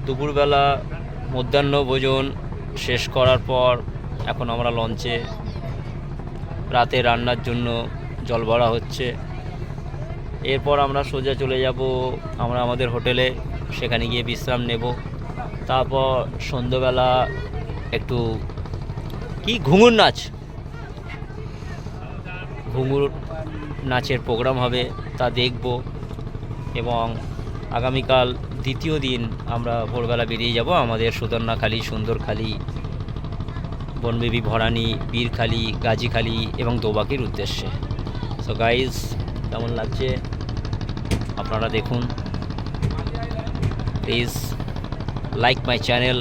দুপুরবেলা মধ্যাহ্ন ভোজন শেষ করার পর এখন আমরা লঞ্চে রাতে রান্নার জন্য জল ভরা হচ্ছে। এরপর আমরা সোজা চলে যাব আমরা আমাদের হোটেলে, সেখানে গিয়ে বিশ্রাম নেব। তারপর সন্ধ্যেবেলা একটু ঘুঙুর নাচের প্রোগ্রাম হবে, তা দেখব। এবং আগামীকাল দ্বিতীয় দিন আমরা ভোরবেলা বেরিয়ে যাব আমাদের সুদর্ণাখালী, সুন্দরখালী, বনবিবি ভরানী, বীরখালী, গাজীখালী এবং দোবাকির উদ্দেশ্যে। সো গাইজ, কেমন লাগছে আপনারা দেখুন। Please like my channel.